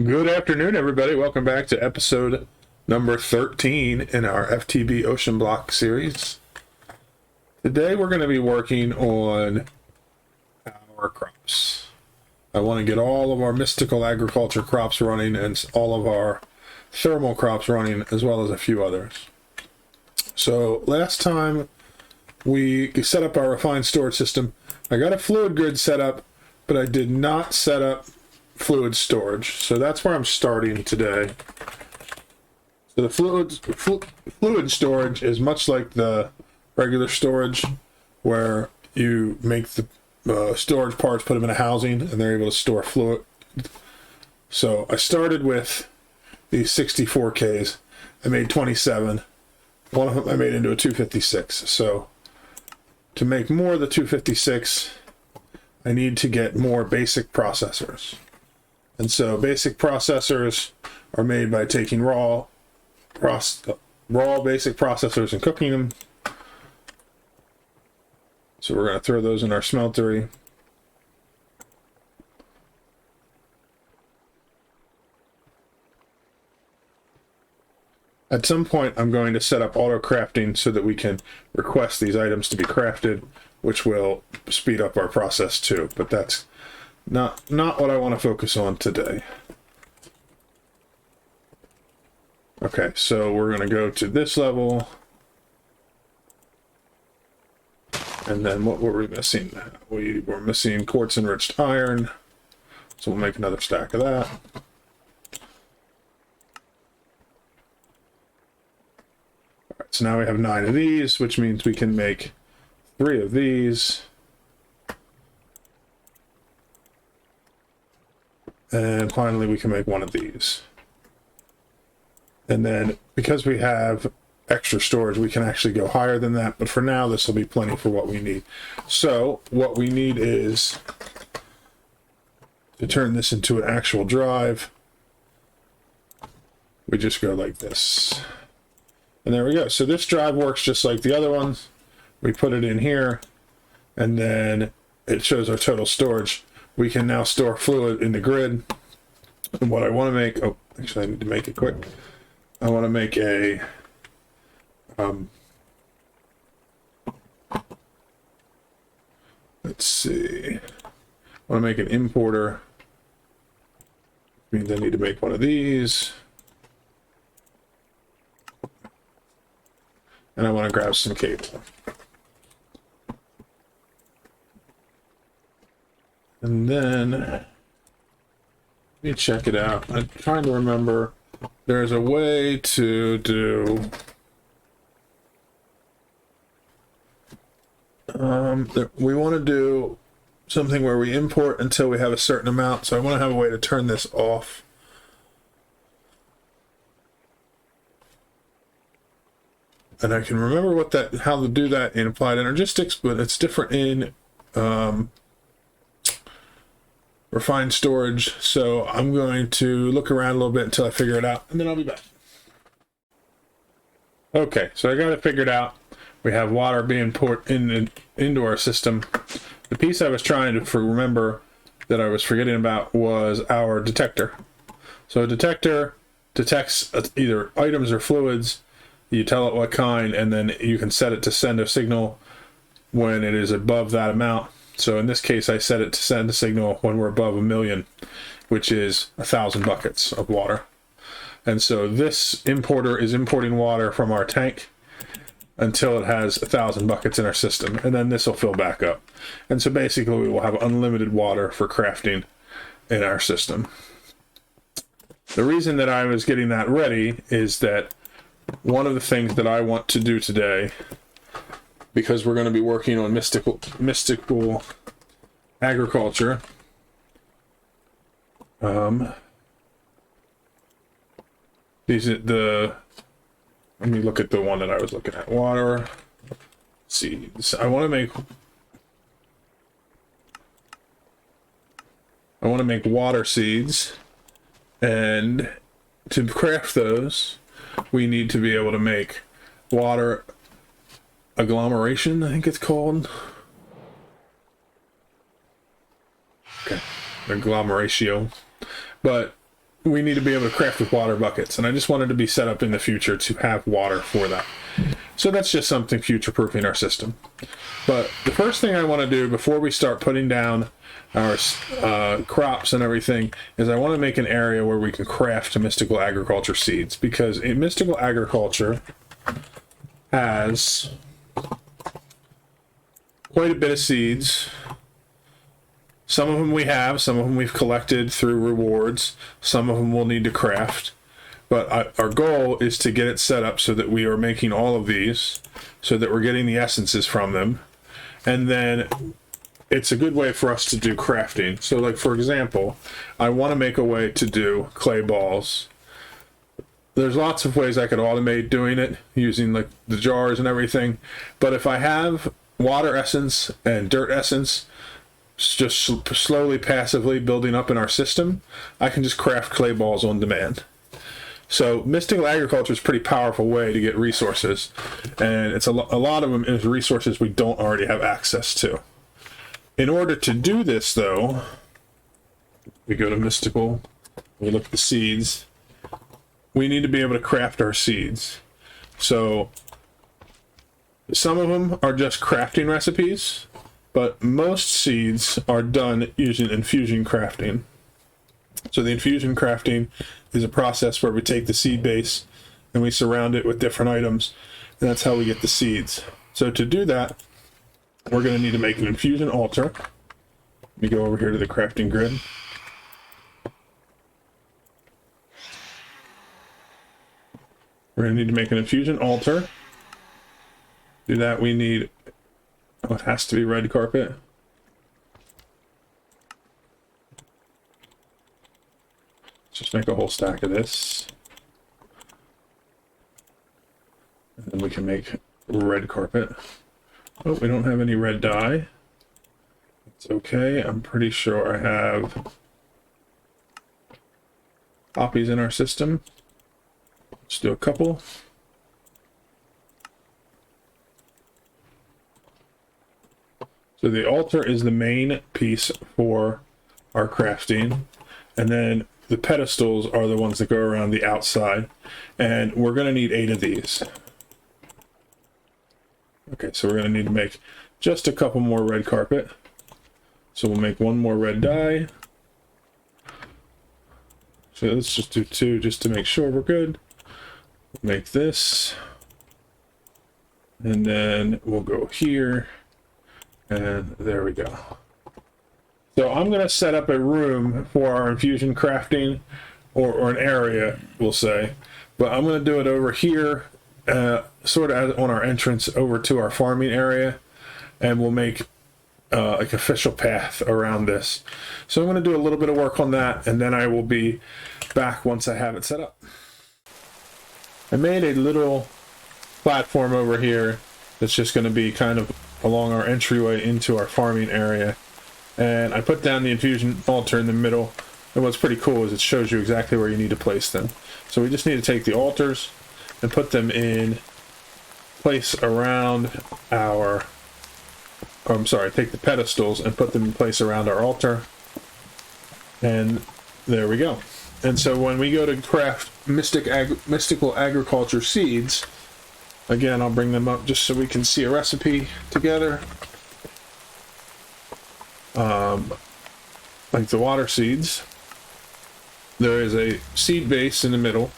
Good afternoon, everybody. Welcome back to episode number 13 in our FTB Oceanblock series. Today we're going to be working on our crops. I want to get all of our mystical agriculture crops running and all of our thermal crops running, as well as a few others. So last time we set up our refined storage system, I got a fluid grid set up, but I did not set up fluid storage. So that's where I'm starting today. So the fluid storage is much like the regular storage, where you make the storage parts, put them in a housing, and they're able to store fluid. So I started with these 64Ks. I made 27. One of them I made into a 256. So to make more of the 256, I need to get more basic processors. And so basic processors are made by taking raw basic processors and cooking them. So we're going to throw those in our smeltery. At some point, I'm going to set up auto crafting so that we can request these items to be crafted, which will speed up our process too. But that's not what I want to focus on today. Okay, so we're going to go to this level. And then what were we missing? We were missing quartz enriched iron. So we'll make another stack of that. All right, so now we have 9 of these, which means we can make 3 of these. And finally, we can make 1 of these. And then, because we have extra storage, we can actually go higher than that. But for now, this will be plenty for what we need. So, what we need is to turn this into an actual drive. We just go like this. And there we go. So this drive works just like the other ones. We put it in here, and then it shows our total storage. We can now store fluid in the grid. And what I want to make, oh, actually I need to make it quick. I want to make a, let's see, I want to make an importer. Means I need to make one of these. And I want to grab some cable. And then, let me check it out. I'm trying to remember. There's a way to do... we want to do something where we import until we have a certain amount. So I want to have a way to turn this off. And I can remember how to do that in applied energistics, but it's different in refined storage. So I'm going to look around a little bit until I figure it out, and then I'll be back. Okay, so I got it figured out. We have water being poured into our system. The piece I was trying to remember that I was forgetting about was our detector. So a detector detects either items or fluids. You tell it what kind, and then you can set it to send a signal when it is above that amount. So in this case, I set it to send a signal when we're above 1 million, which is 1,000 buckets of water. And so this importer is importing water from our tank until it has 1,000 buckets in our system, and then this will fill back up. And so basically, we will have unlimited water for crafting in our system. The reason that I was getting that ready is that one of the things that I want to do today, because we're going to be working on mystical agriculture, let me look at the one that I was looking at. Water seeds. I want to make water seeds, and to craft those, we need to be able to make water agglomeration, I think it's called. Okay, agglomeratio. But we need to be able to craft with water buckets, and I just wanted to be set up in the future to have water for that. So that's just something future-proofing our system. But the first thing I want to do before we start putting down our crops and everything is I want to make an area where we can craft mystical agriculture seeds, because in mystical agriculture has quite a bit of seeds. Some of them we have, some of them we've collected through rewards, some of them we'll need to craft. But our goal is to get it set up so that we are making all of these, so that we're getting the essences from them. And then it's a good way for us to do crafting. So like, for example, I want to make a way to do clay balls. There's lots of ways I could automate doing it using like the jars and everything. But if I have water essence and dirt essence just slowly, passively building up in our system, I can just craft clay balls on demand. So mystical agriculture is a pretty powerful way to get resources, and it's a lot of them is resources we don't already have access to. In order to do this, though, we go to mystical, we look at the seeds. We need to be able to craft our seeds. So some of them are just crafting recipes, but most seeds are done using infusion crafting. So the infusion crafting is a process where we take the seed base and we surround it with different items, and that's how we get the seeds. So to do that, we're going to need to make an infusion altar. Let me go over here to the crafting grid. We're going to need to make an infusion altar. To do that, we need, it has to be red carpet. Just make a whole stack of this. And then we can make red carpet. Oh, we don't have any red dye. It's okay. I'm pretty sure I have poppies in our system. Let's do a couple. So the altar is the main piece for our crafting. And then the pedestals are the ones that go around the outside, and we're going to need 8 of these. Okay, so we're going to need to make just a couple more red carpet. So we'll make one more red dye. So let's just do 2 just to make sure we're good. Make this. And then we'll go here. And there we go. So I'm going to set up a room for our infusion crafting, or an area, we'll say. But I'm going to do it over here, sort of on our entrance over to our farming area. And we'll make like official path around this. So I'm going to do a little bit of work on that, and then I will be back once I have it set up. I made a little platform over here that's just going to be kind of along our entryway into our farming area. And I put down the infusion altar in the middle, and what's pretty cool is it shows you exactly where you need to place them. So we just need to take the altars and put them in place around our, take the pedestals and put them in place around our altar. And there we go. And so when we go to craft mystical agriculture seeds, again, I'll bring them up just so we can see a recipe together. Like the water seeds, there is a seed base in the middle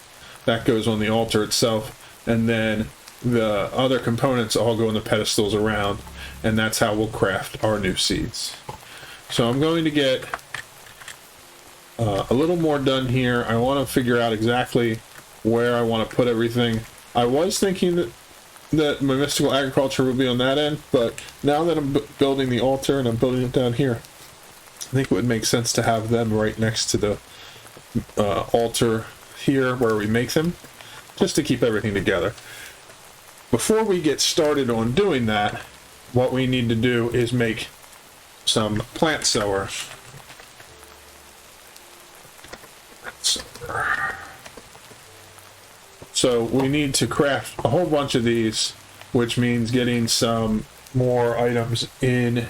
that goes on the altar itself, and then the other components all go on the pedestals around, and that's how we'll craft our new seeds. So I'm going to get a little more done here. I want to figure out exactly where I want to put everything. I was thinking that my mystical agriculture would be on that end, but now that I'm building the altar and I'm building it down here, I think it would make sense to have them right next to the altar here where we make them, just to keep everything together. Before we get started on doing that, what we need to do is make some plant sowers. So we need to craft a whole bunch of these, which means getting some more items in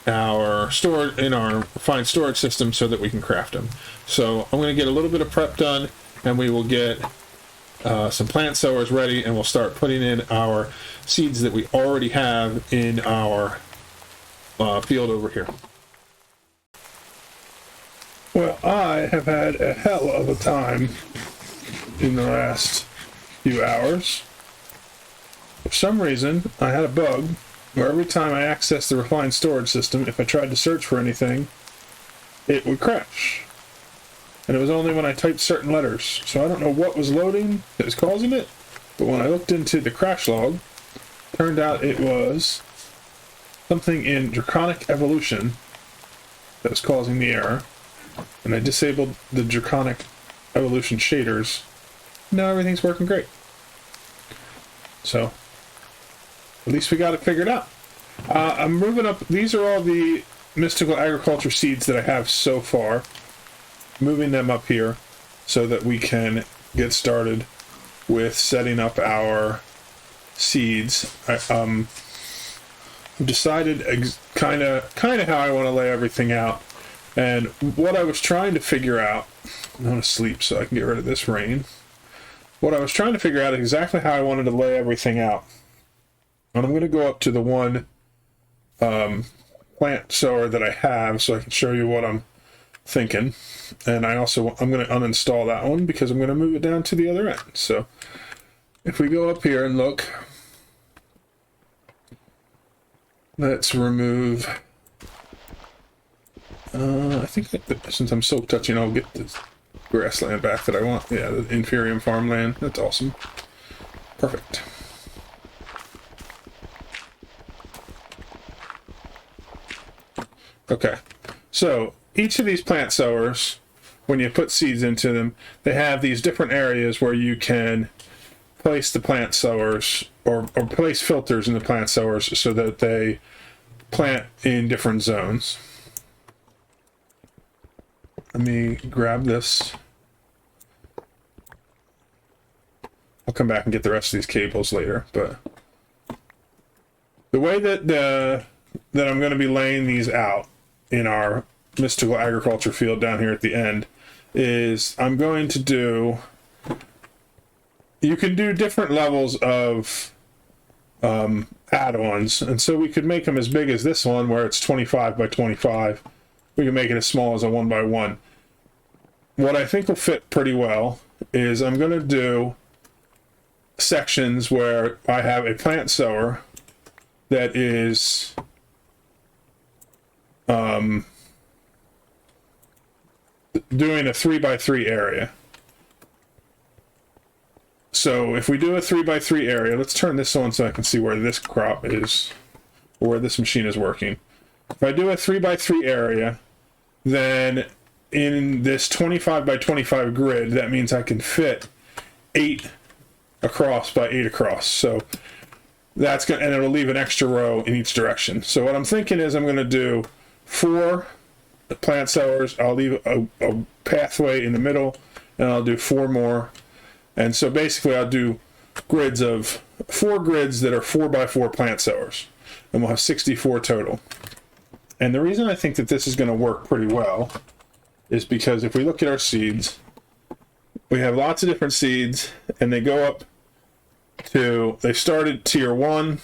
our our refined storage system so that we can craft them. So I'm going to get a little bit of prep done, and we will get some plant sowers ready, and we'll start putting in our seeds that we already have in our field over here. Well, I have had a hell of a time in the last few hours. For some reason, I had a bug where every time I accessed the refined storage system, if I tried to search for anything, it would crash. And it was only when I typed certain letters. So I don't know what was loading that was causing it, but when I looked into the crash log, turned out it was something in Draconic Evolution that was causing the error. And I disabled the Draconic Evolution shaders. Now everything's working great. So, at least we got it figured out. I'm moving up. These are all the mystical agriculture seeds that I have so far. Moving them up here so that we can get started with setting up our seeds. I've decided kind of how I want to lay everything out. And what I was trying to figure out, I'm going to sleep so I can get rid of this rain. What I was trying to figure out is exactly how I wanted to lay everything out. And I'm going to go up to the one plant sower that I have so I can show you what I'm thinking. And I'm going to uninstall that one because I'm going to move it down to the other end. So if we go up here and look, let's remove, I think that since I'm silk touching, I'll get the grassland back that I want. Yeah, the inferium farmland. That's awesome. Perfect. Okay, so each of these plant sowers, when you put seeds into them, they have these different areas where you can place the plant sowers or place filters in the plant sowers so that they plant in different zones. Let me grab this. I'll come back and get the rest of these cables later, but the way that I'm going to be laying these out in our mystical agriculture field down here at the end is I'm going to do, you can do different levels of add-ons, and so we could make them as big as this one where it's 25 by 25. We can make it as small as a 1 by 1. What I think will fit pretty well is I'm going to do sections where I have a plant sower that is doing a 3 by 3 area. So if we do a 3 by 3 area, let's turn this on so I can see where this crop is, or where this machine is working. If I do a 3 by 3 area, then in this 25 by 25 grid, that means I can fit 8 across by 8 across. So that's going to, and it'll leave an extra row in each direction. So what I'm thinking is I'm going to do 4 plant sowers. I'll leave a pathway in the middle, and I'll do 4 more. And so basically I'll do grids of 4 grids that are 4 by 4 plant sowers, and we'll have 64 total. And the reason I think that this is going to work pretty well is because if we look at our seeds, we have lots of different seeds, and they go up to, they start at tier 1,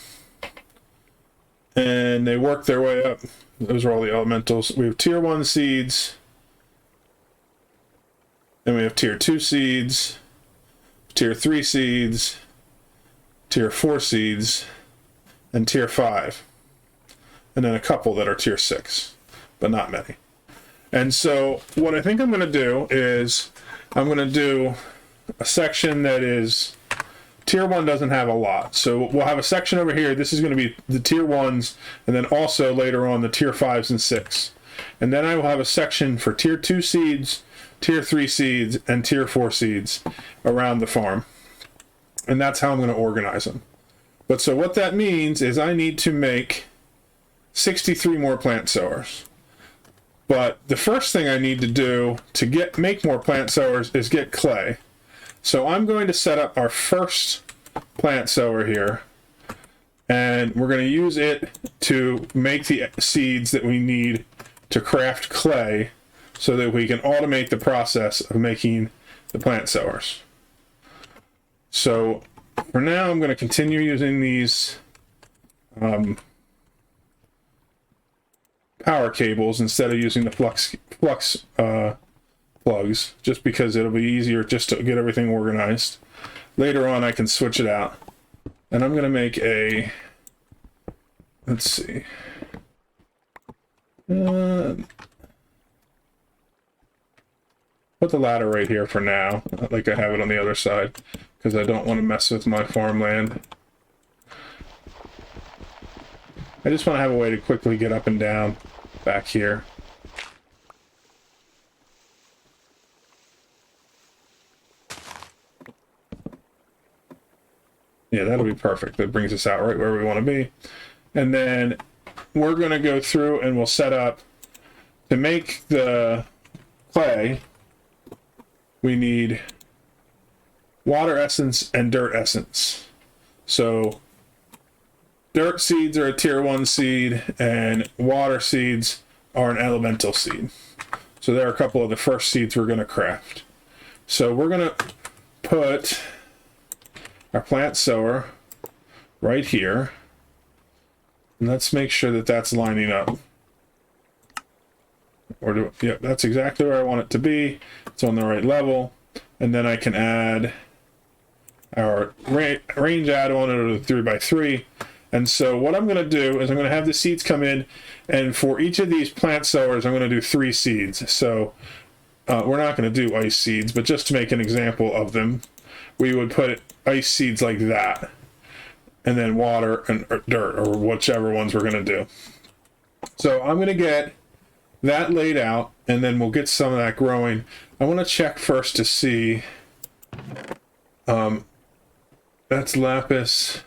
and they work their way up. Those are all the elementals. We have tier 1 seeds, then we have tier 2 seeds, tier 3 seeds, tier 4 seeds, and tier 5. And then a couple that are tier 6, but not many. And so what I think I'm going to do is I'm going to do a section that is, tier 1 doesn't have a lot. So we'll have a section over here. This is going to be the tier 1s, and then also later on the tier 5s and 6. And then I will have a section for tier 2 seeds, tier 3 seeds, and tier 4 seeds around the farm. And that's how I'm going to organize them. But so what that means is I need to make 63 more plant sowers. But the first thing I need to do to make more plant sowers is get clay. So I'm going to set up our first plant sower here. and we're going to use it to make the seeds that we need to craft clay so that we can automate the process of making the plant sowers. So for now, I'm going to continue using these power cables instead of using the flux plugs, just because it'll be easier just to get everything organized. Later on, I can switch it out. And I'm going to make a, let's see, put the ladder right here for now, like I have it on the other side, because I don't want to mess with my farmland. I just want to have a way to quickly get up and down back here. Yeah, that'll be perfect. That brings us out right where we want to be. And then we're going to go through and we'll set up to make the clay. We need water essence and dirt essence. So dirt seeds are a tier 1 seed and water seeds are an elemental seed. So there are a couple of the first seeds we're going to craft. So we're going to put our plant sower right here. And let's make sure that that's lining up. Yep, that's exactly where I want it to be. It's on the right level. And then I can add our range add-on to the 3x3. And so what I'm going to do is I'm going to have the seeds come in, and for each of these plant sowers, I'm going to do 3 seeds. So we're not going to do ice seeds, but just to make an example of them, we would put ice seeds like that, and then water and dirt, or whichever ones we're going to do. So I'm going to get that laid out, and then we'll get some of that growing. I want to check first to see, that's lapis.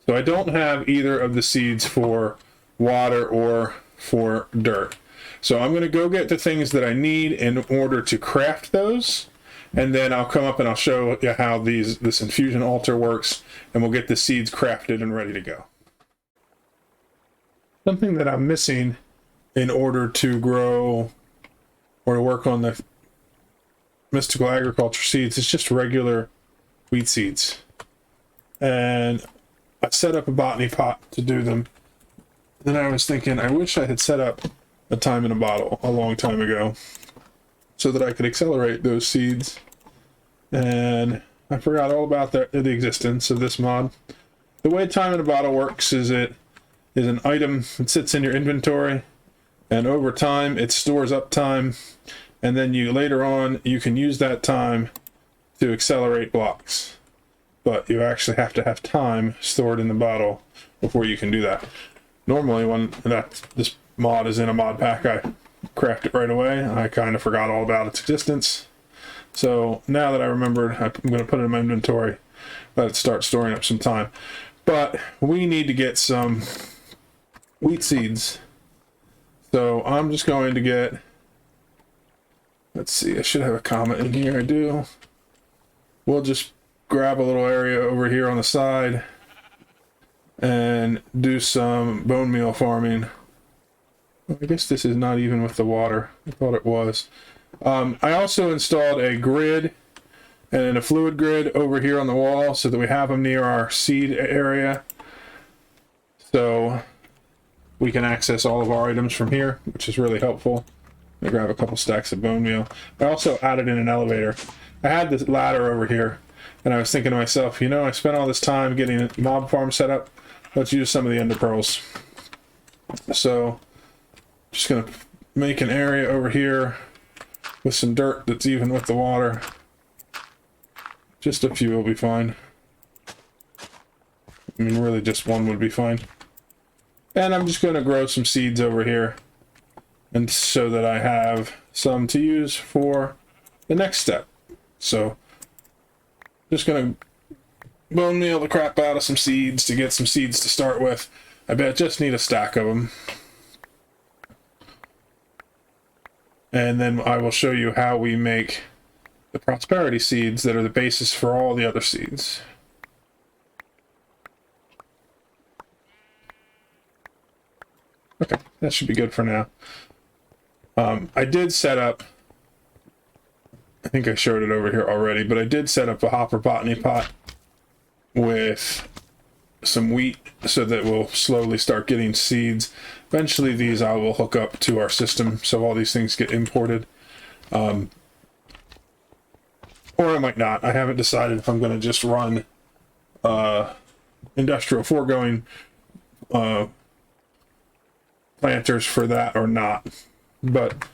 So I don't have either of the seeds for water or for dirt. So I'm going to go get the things that I need in order to craft those. And then I'll come up and I'll show you how this infusion altar works, and we'll get the seeds crafted and ready to go. Something that I'm missing in order to grow or to work on the mystical agriculture seeds is just regular wheat seeds. And I set up a botany pot to do them. Then I was thinking, I wish I had set up a time in a bottle a long time ago so that I could accelerate those seeds. And I forgot all about the existence of this mod. The way time in a bottle works is it is an item that sits in your inventory, and over time it stores up time, and then later on you can use that time to accelerate blocks. But you actually have to have time stored in the bottle before you can do that. Normally when this mod is in a mod pack, I craft it right away. I kind of forgot all about its existence. So now that I remembered, I'm going to put it in my inventory, let it start storing up some time. But we need to get some wheat seeds. So I'm just going to get, let's see, I should have a comment in here. I do. We'll just grab a little area over here on the side and do some bone meal farming. I guess this is not even with the water. I thought it was. I also installed a grid and a fluid grid over here on the wall so that we have them near our seed area, so we can access all of our items from here, which is really helpful. I grab a couple stacks of bone meal. I also added in an elevator. I had this ladder over here, and I was thinking to myself, I spent all this time getting a mob farm set up. Let's use some of the ender pearls. So, just gonna make an area over here with some dirt that's even with the water. Just a few will be fine. I mean, really just one would be fine. And I'm just gonna grow some seeds over here, and so that I have some to use for the next step. So, just gonna bone meal the crap out of some seeds to get some seeds to start with. I bet just need a stack of them. And then I will show you how we make the prosperity seeds that are the basis for all the other seeds. Okay, that should be good for now. I did set up, I think I showed it over here already, but I did set up a hopper botany pot with some wheat so that we'll slowly start getting seeds. Eventually these I will hook up to our system so all these things get imported. Or I might not. I haven't decided if I'm going to just run industrial foregoing planters for that or not. But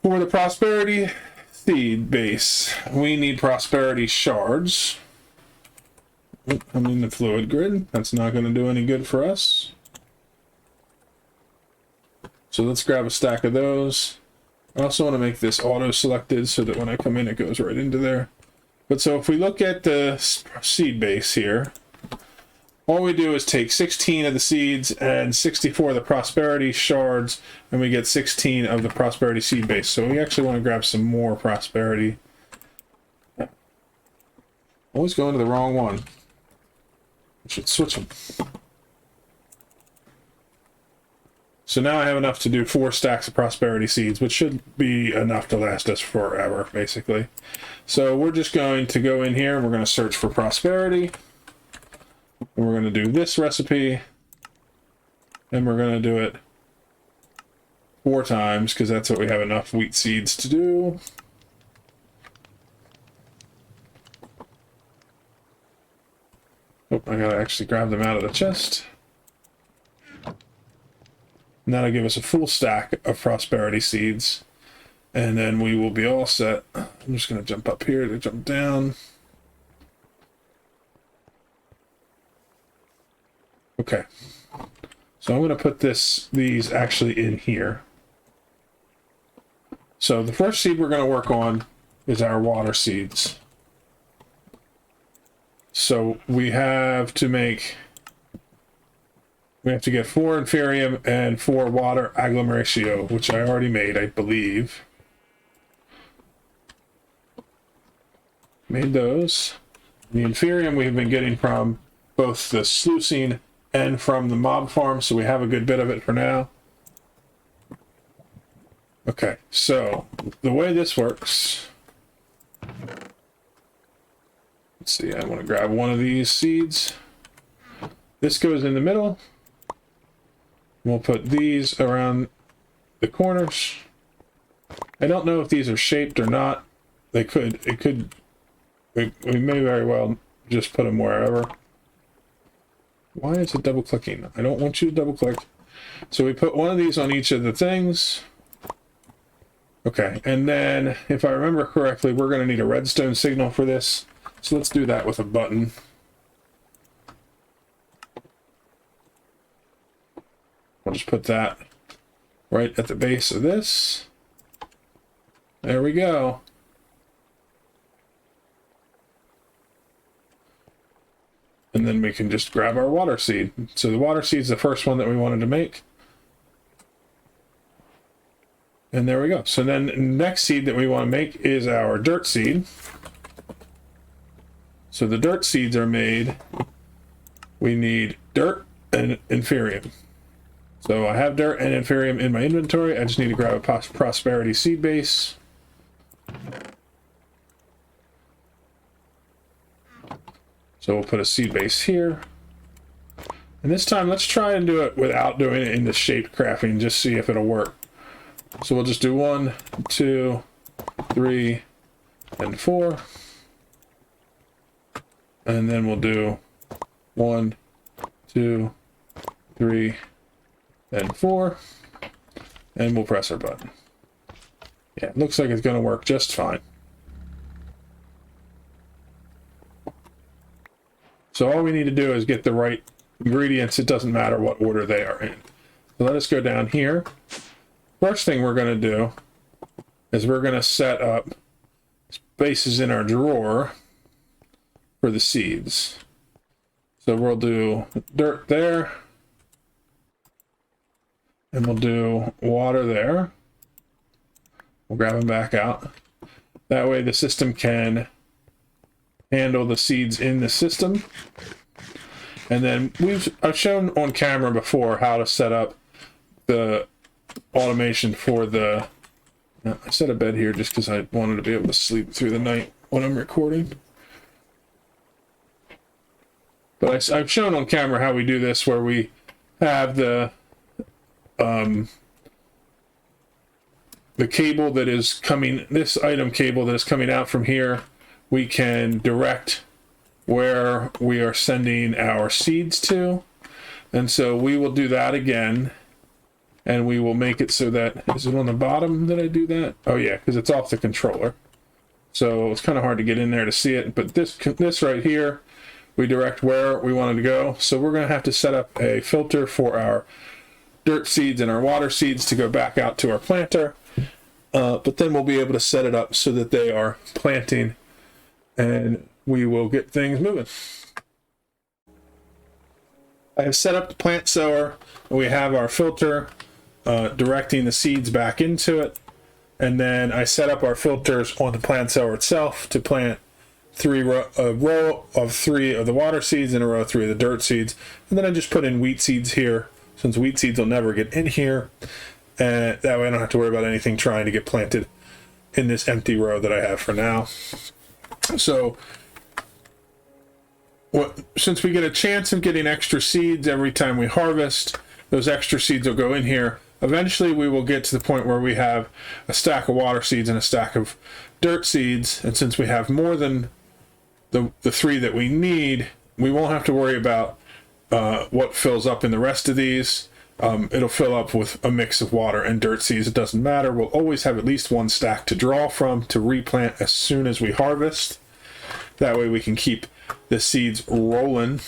for the prosperity seed base, we need prosperity shards. I'm in the fluid grid. That's not going to do any good for us. So let's grab a stack of those. I also want to make this auto selected so that when I come in it goes right into there. But so if we look at the seed base here, all we do is take 16 of the seeds and 64 of the prosperity shards, and we get 16 of the prosperity seed base. So we actually want to grab some more prosperity. Always going to the wrong one. I should switch them. So now I have enough to do 4 stacks of prosperity seeds, which should be enough to last us forever, basically. So we're just going to go in here and we're going to search for prosperity. And we're going to do this recipe. And we're going to do it 4 times because that's what we have enough wheat seeds to do. Oh, I gotta actually grab them out of the chest. And that'll give us a full stack of prosperity seeds. And then we will be all set. I'm just going to jump up here to jump down. Okay. So I'm going to put these actually in here. So the first seed we're going to work on is our water seeds. So we have to get 4 inferium and 4 water agglomeratio, which I already made, I believe. Made those. The inferium we've been getting from both the sluicing and from the mob farm, so we have a good bit of it for now. Okay, so the way this works... Let's see, I want to grab one of these seeds. This goes in the middle. We'll put these around the corners. I don't know if these are shaped or not. We may very well just put them wherever. Why is it double clicking? I don't want you to double click. So we put one of these on each of the things. Okay, and then if I remember correctly, we're going to need a redstone signal for this. So let's do that with a button. I'll just put that right at the base of this. There we go. And then we can just grab our water seed. So the water seed is the first one that we wanted to make. And there we go. So then the next seed that we want to make is our dirt seed. So the dirt seeds are made. We need dirt and inferium. So I have dirt and inferium in my inventory. I just need to grab a prosperity seed base. So we'll put a seed base here. And this time let's try and do it without doing it in the shaped crafting, just see if it'll work. So we'll just do 1, 2, 3, and 4. And then we'll do 1, 2, 3, and 4. And we'll press our button. Yeah, it looks like it's going to work just fine. So all we need to do is get the right ingredients. It doesn't matter what order they are in. So let us go down here. First thing we're going to do is we're going to set up spaces in our drawer for the seeds. So we'll do dirt there. And we'll do water there. We'll grab them back out. That way the system can handle the seeds in the system. And then I've shown on camera before how to set up the automation for the... I set a bed here just because I wanted to be able to sleep through the night when I'm recording. But I've shown on camera how we do this, where we have the cable that is coming, this item cable that is coming out from here, we can direct where we are sending our seeds to. And so we will do that again. And we will make it so that, is it on the bottom that I do that? Oh yeah, because it's off the controller. So it's kind of hard to get in there to see it. But this right here, we direct where we want it to go. So we're going to have to set up a filter for our dirt seeds and our water seeds to go back out to our planter. But then we'll be able to set it up so that they are planting, and we will get things moving. I have set up the plant sower, and we have our filter directing the seeds back into it. And then I set up our filters on the plant sower itself to plant a row of 3 of the water seeds and a row of 3 of the dirt seeds. And then I just put in wheat seeds here, since wheat seeds will never get in here. And that way I don't have to worry about anything trying to get planted in this empty row that I have for now. So since we get a chance of getting extra seeds every time we harvest, those extra seeds will go in here. Eventually we will get to the point where we have a stack of water seeds and a stack of dirt seeds. And since we have more than the 3 that we need, we won't have to worry about what fills up in the rest of these. It'll fill up with a mix of water and dirt seeds. It doesn't matter. We'll always have at least one stack to draw from to replant as soon as we harvest. That way we can keep the seeds rolling.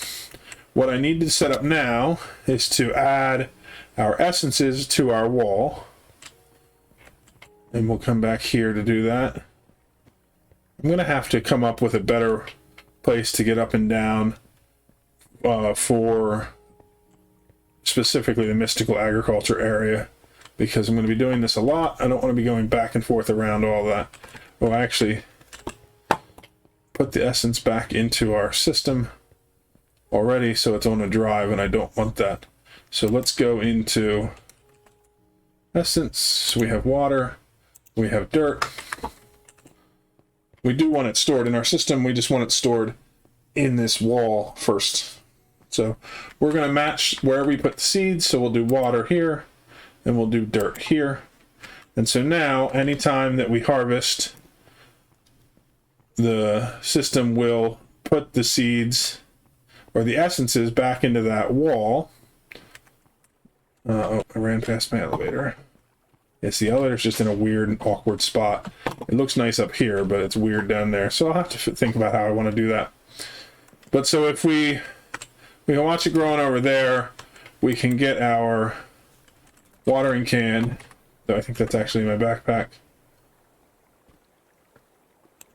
What I need to set up now is to add our essences to our wall. And we'll come back here to do that. I'm going to have to come up with a better place to get up and down for specifically the mystical agriculture area, because I'm going to be doing this a lot. I don't want to be going back and forth around all that. We'll actually put the essence back into our system already, so it's on a drive, and I don't want that. So let's go into essence. We have water, we have dirt. We do want it stored in our system. We just want it stored in this wall first. So we're going to match where we put the seeds. So we'll do water here, and we'll do dirt here. And so now, anytime that we harvest, the system will put the seeds or the essences back into that wall. Oh, I ran past my elevator. Yes, the elevator's just in a weird and awkward spot. It looks nice up here, but it's weird down there. So I'll have to think about how I want to do that. But so if we can watch it growing over there, we can get our watering can, though I think that's actually in my backpack.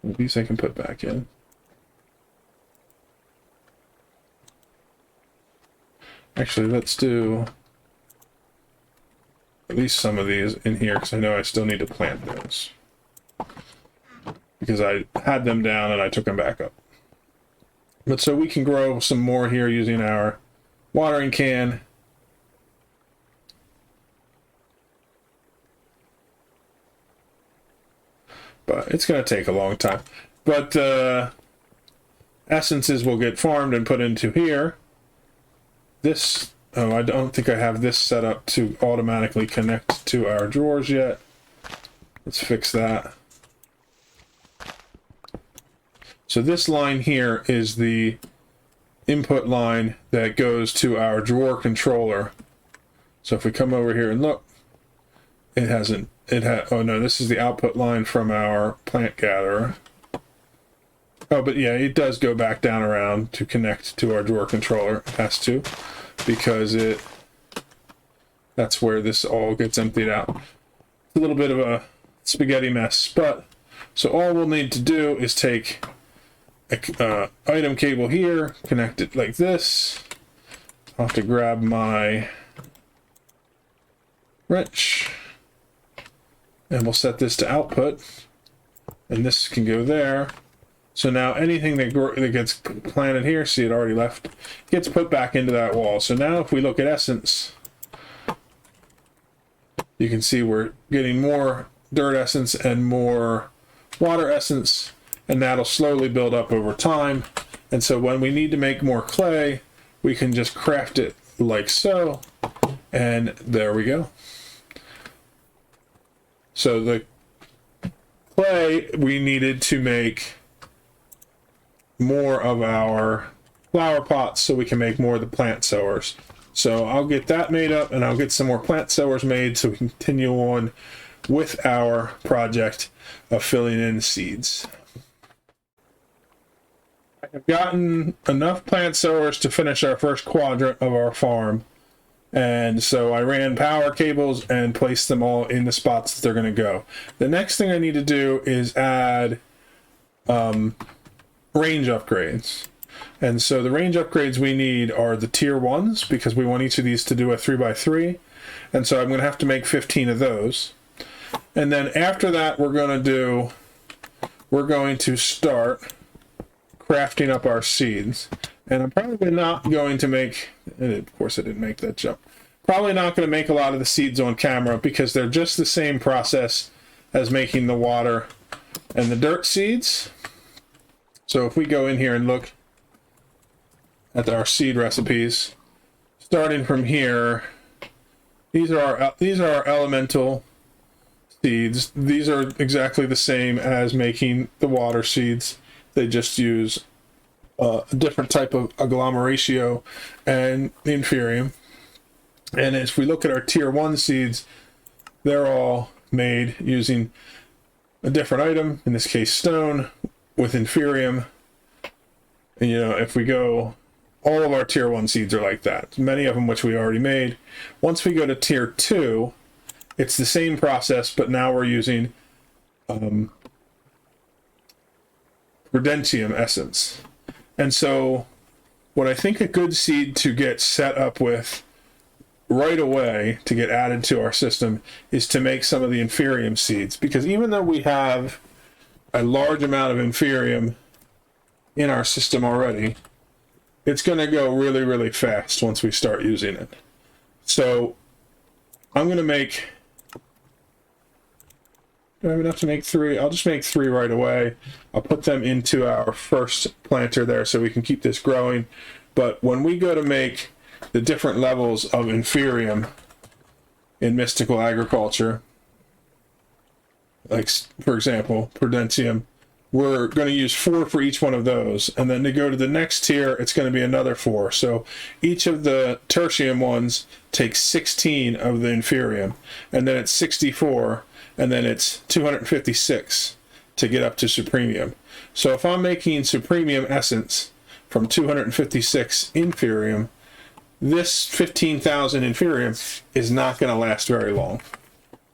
These I can put back in. Actually, let's do at least some of these in here, because I know I still need to plant those. Because I had them down and I took them back up. But so we can grow some more here using our watering can. But it's going to take a long time. But the essences will get farmed and put into here. This, oh, I don't think I have this set up to automatically connect to our drawers yet. Let's fix that. So this line here is the input line that goes to our drawer controller. So if we come over here and look, it hasn't, oh no, this is the output line from our plant gatherer. Oh, but yeah, it does go back down around to connect to our drawer controller. It has to, because that's where this all gets emptied out. It's a little bit of a spaghetti mess, but so all we'll need to do is take a item cable here, connect it like this. I'll have to grab my wrench, and we'll set this to output, and this can go there. So now anything that gets planted here, see it already left, gets put back into that wall. So now if we look at essence, You can see we're getting more dirt essence and more water essence, and that'll slowly build up over time. And so when we need to make more clay, we can just craft it like so, and there we go. So the clay, we needed to make more of our flower pots so we can make more of the plant sowers. So I'll get that made up, and I'll get some more plant sowers made so we can continue on with our project of filling in seeds. I've gotten enough plant sowers to finish our first quadrant of our farm, and so I ran power cables and placed them all in the spots that they're going to go. The next thing I need to do is add range upgrades. And so the range upgrades we need are the tier 1s, because we want each of these to do a 3x3, and so I'm going to have to make 15 of those. And then after that, we're going to start crafting up our seeds. And I'm probably not going to make, and of course I didn't make that jump, probably not going to make a lot of the seeds on camera, because they're just the same process as making the water and the dirt seeds. So if we go in here and look at our seed recipes, starting from here, these are our elemental seeds. These are exactly the same as making the water seeds. They just use a different type of agglomeratio and inferium. And if we look at our tier 1 seeds, they're all made using a different item, in this case stone, with inferium. And if we go, all of our tier 1 seeds are like that, many of them which we already made. Once we go to tier 2, it's the same process, but now we're using Prudentium essence. And so what I think a good seed to get set up with right away to get added to our system is to make some of the inferium seeds, because even though we have a large amount of inferium in our system already, it's going to go really, really fast once we start using it. So I'm going to make, do I have enough to make 3? I'll just make 3 right away. I'll put them into our first planter there so we can keep this growing. But when we go to make the different levels of inferium in mystical agriculture, like for example, Prudentium, we're going to use 4 for each one of those. And then to go to the next tier, it's going to be another 4. So each of the tertium ones takes 16 of the inferium, and then it's 64, and then it's 256 to get up to supremium. So if I'm making supremium essence from 256 inferium, this 15,000 inferium is not going to last very long.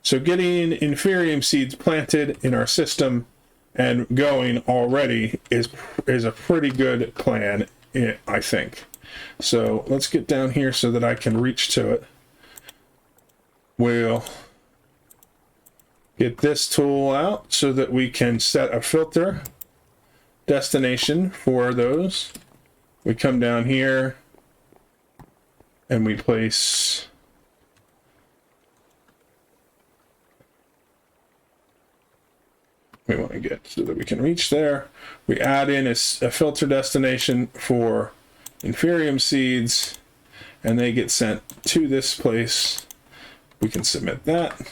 So getting inferium seeds planted in our system and going already is a pretty good plan, I think. So let's get down here so that I can reach to it. We'll get this tool out so that we can set a filter destination for those. We come down here and we place we want to get so that we can reach there. We add in a filter destination for inferium seeds, and they get sent to this place. We can submit that.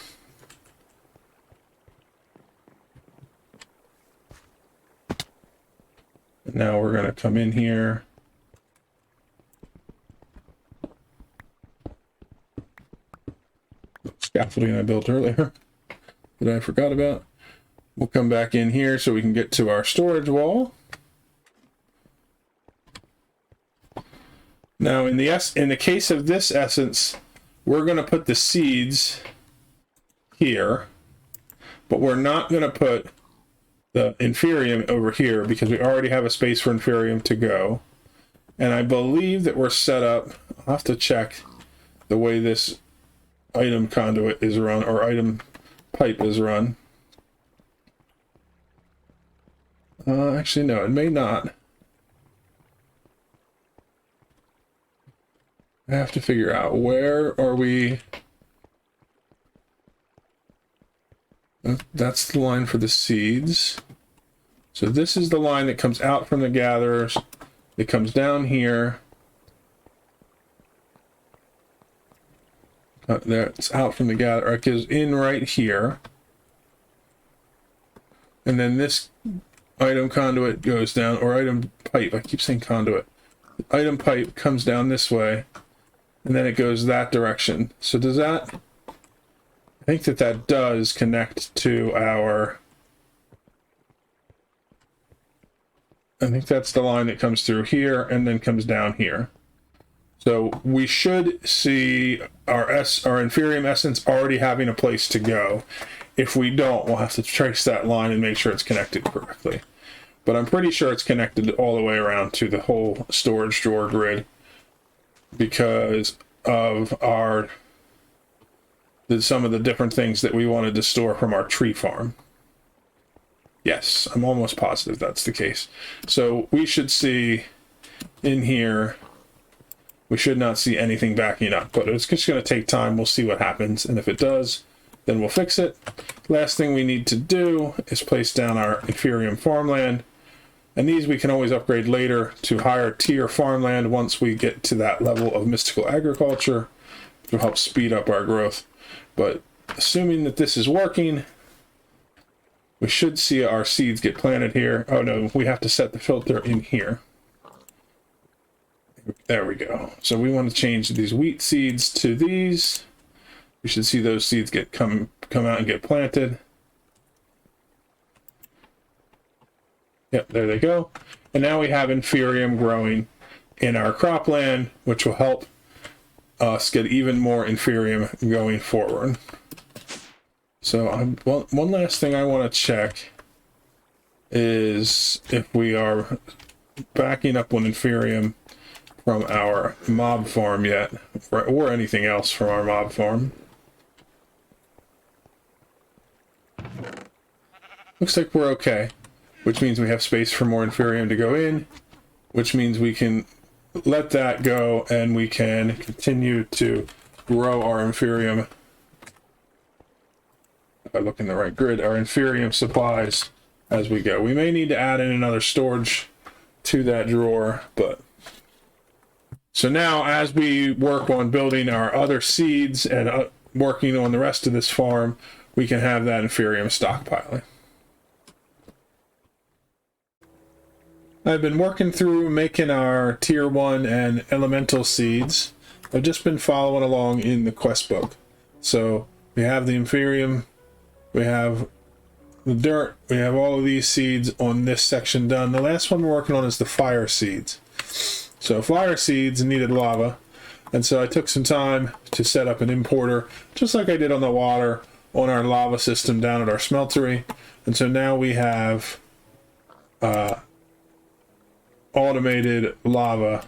And now we're going to come in here. Scaffolding I built earlier that I forgot about. We'll come back in here so we can get to our storage wall. Now in the case of this essence, we're going to put the seeds here, but we're not going to put the inferium over here because we already have a space for inferium to go. And I believe that we're set up, I'll have to check the way this item conduit is run, or item pipe is run. Actually, no, it may not. I have to figure out where are we. That's the line for the seeds. So this is the line that comes out from the gatherers. It comes down here. There, it's out from the gatherer. It goes in right here. And then this item conduit goes down, or item pipe. I keep saying conduit. Item pipe comes down this way, and then it goes that direction. So does that... I think that that does connect to our... I think that's the line that comes through here and then comes down here. So we should see our Inferium Essence already having a place to go. If we don't, we'll have to trace that line and make sure it's connected correctly. But I'm pretty sure it's connected all the way around to the whole storage drawer grid because of some of the different things that we wanted to store from our tree farm. Yes, I'm almost positive that's the case. So we should see in here, we should not see anything backing up, but it's just going to take time. We'll see what happens. And if it does, then we'll fix it. Last thing we need to do is place down our Inferium farmland. And these we can always upgrade later to higher tier farmland once we get to that level of mystical agriculture to help speed up our growth. But assuming that this is working, we should see our seeds get planted here. Oh no, we have to set the filter in here. There we go. So we want to change these wheat seeds to these. We should see those seeds come out and get planted. Yep, there they go. And now we have Inferium growing in our cropland, which will help us get even more Inferium going forward. So one last thing I want to check is if we are backing up on Inferium from our mob farm yet, or anything else from our mob farm. Looks like we're okay, which means we have space for more Inferium to go in, which means we can let that go and we can continue to grow our Inferium. If I look in the right grid, our Inferium supplies as we go. We may need to add in another storage to that drawer, but... So now as we work on building our other seeds and working on the rest of this farm, we can have that Inferium stockpiling. I've been working through making our tier 1 and elemental seeds. I've just been following along in the quest book. So we have the Inferium, we have the dirt, we have all of these seeds on this section done. The last one we're working on is the fire seeds. So fire seeds needed lava, and so I took some time to set up an importer, just like I did on the water, on our lava system down at our smeltery. And so now we have automated lava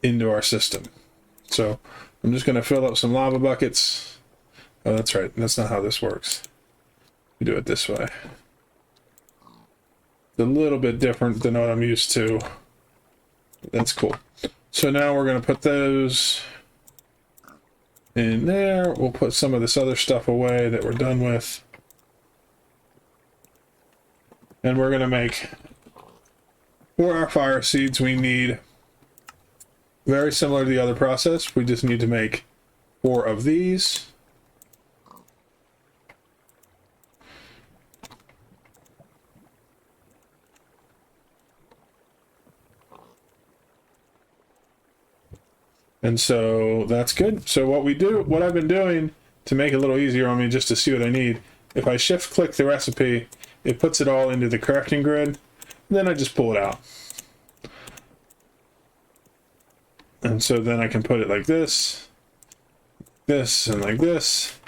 into our system. So I'm just going to fill up some lava buckets. Oh, that's right. That's not how this works. We do it this way. It's a little bit different than what I'm used to. That's cool. So now we're going to put those in there. We'll put some of this other stuff away that we're done with. And we're going to make, for our fire seeds, we need, very similar to the other process, we just need to make 4 of these. And so that's good. So what I've been doing to make it a little easier on me just to see what I need, if I shift click the recipe, it puts it all into the crafting grid, and then I just pull it out. And so then I can put it like this, and like this,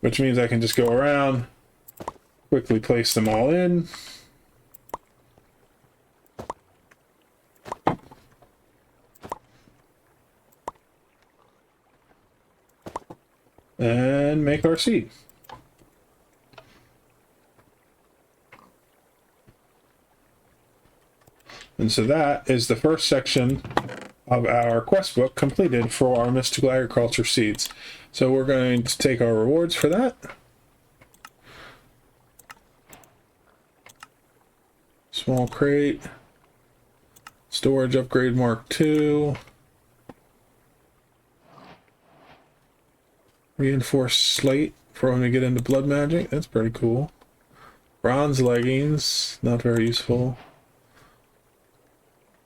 which means I can just go around, quickly place them all in. And make our seed. And so that is the first section of our quest book completed for our mystical agriculture seeds. So we're going to take our rewards for that. Small crate. Storage upgrade Mark II. Reinforced slate for when we get into blood magic. That's pretty cool. Bronze leggings, not very useful.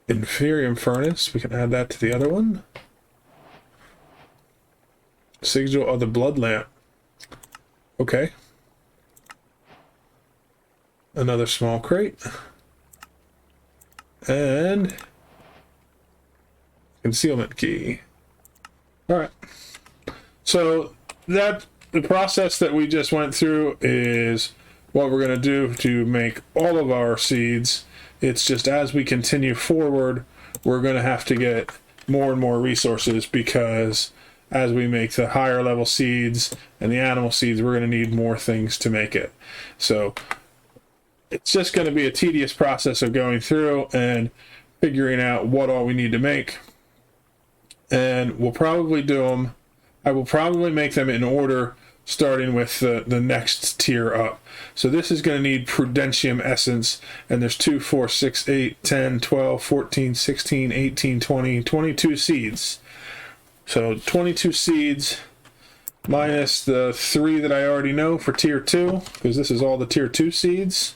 Inferium furnace, we can add that to the other one. Sigil of the blood lamp. Okay. Another small crate. And concealment key. Alright. So that the process that we just went through is what we're going to do to make all of our seeds. It's just as we continue forward, we're going to have to get more and more resources, because as we make the higher level seeds and the animal seeds, we're going to need more things to make it. So it's just going to be a tedious process of going through and figuring out what all we need to make. And we'll probably do them. I will probably make them in order, starting with the next tier up. So this is going to need Prudentium Essence, and there's 2, 4, 6, 8, 10, 12, 14, 16, 18, 20, 22 seeds. So 22 seeds minus the 3 that I already know for tier 2, because this is all the tier 2 seeds.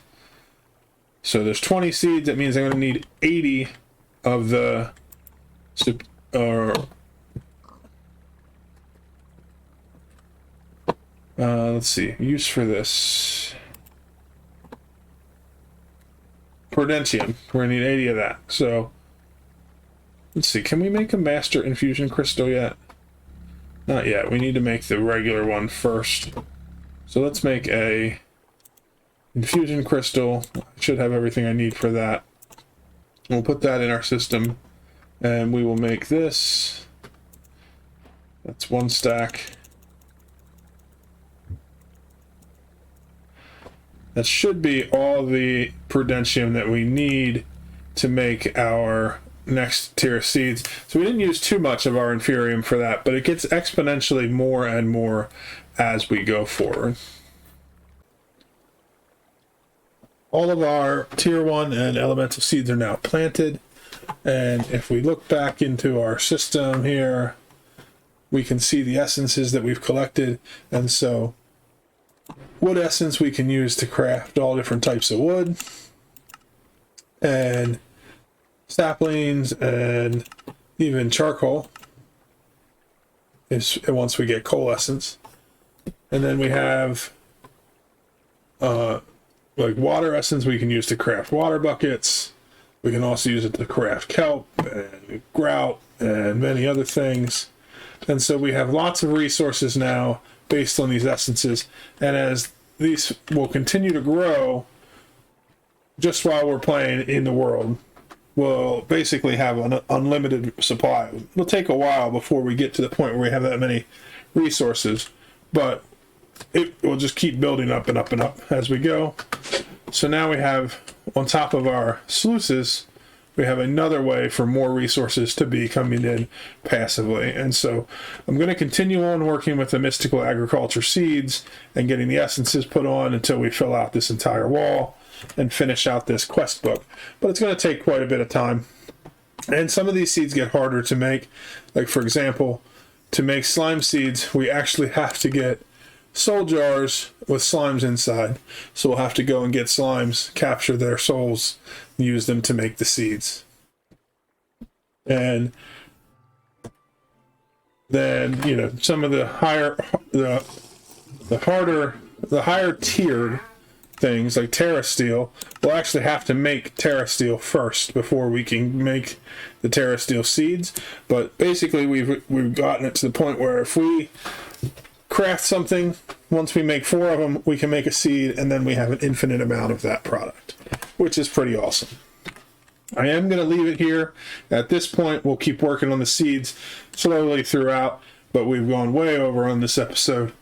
So there's 20 seeds. That means I'm going to need 80 of the let's see, use for this. Prudentium. We're going to need 80 of that. So let's see, can we make a master infusion crystal yet? Not yet. We need to make the regular one first. So let's make a infusion crystal. I should have everything I need for that. We'll put that in our system, and we will make this. That's 1 stack. That should be all the Prudentium that we need to make our next tier of seeds. So we didn't use too much of our Inferium for that, but it gets exponentially more and more as we go forward. All of our tier 1 and elemental seeds are now planted, and if we look back into our system here, we can see the essences that we've collected. And so wood essence we can use to craft all different types of wood, and saplings, and even charcoal is once we get coal essence. And then we have like water essence we can use to craft water buckets. We can also use it to craft kelp and grout and many other things. And so we have lots of resources now based on these essences, and as these will continue to grow just while we're playing in the world, we'll basically have an unlimited supply. It'll take a while before we get to the point where we have that many resources, but it will just keep building up and up and up as we go. So now we have, on top of our sluices, we have another way for more resources to be coming in passively. And so I'm going to continue on working with the mystical agriculture seeds and getting the essences put on until we fill out this entire wall and finish out this quest book. But it's going to take quite a bit of time. And some of these seeds get harder to make. Like, for example, to make slime seeds, we actually have to get soul jars with slimes inside. So we'll have to go and get slimes, capture their souls, and use them to make the seeds. And then, you know, some of the higher tiered things like Terra Steel, we'll actually have to make Terra Steel first before we can make the Terra Steel seeds. But basically we've gotten it to the point where if we craft something, once we make 4 of them, we can make a seed, and then we have an infinite amount of that product, which is pretty awesome. I am going to leave it here. At this point, we'll keep working on the seeds slowly throughout, but we've gone way over on this episode.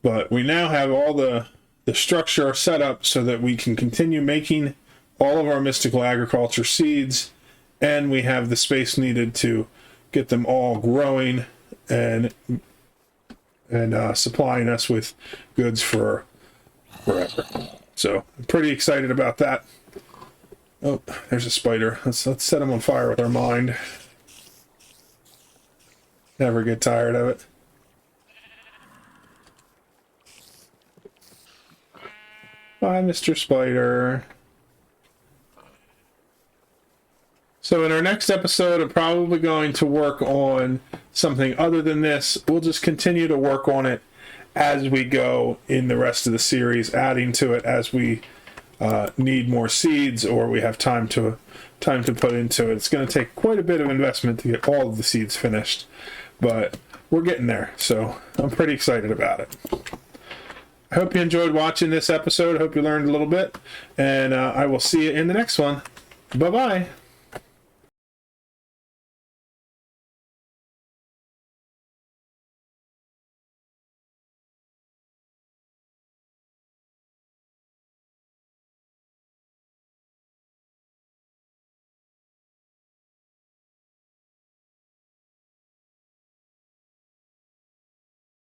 But we now have all the structure set up so that we can continue making all of our mystical agriculture seeds, and we have the space needed to get them all growing and supplying us with goods for forever. So I'm pretty excited about that. Oh, there's a spider. Let's set him on fire with our mind. Never get tired of it. Bye, Mr. Spider. So in our next episode, I'm probably going to work on something other than this. We'll just continue to work on it as we go in the rest of the series, adding to it as we need more seeds or we have time to put into it. It's going to take quite a bit of investment to get all of the seeds finished, but we're getting there, so I'm pretty excited about it. I hope you enjoyed watching this episode. I hope you learned a little bit, and I will see you in the next one. Bye-bye.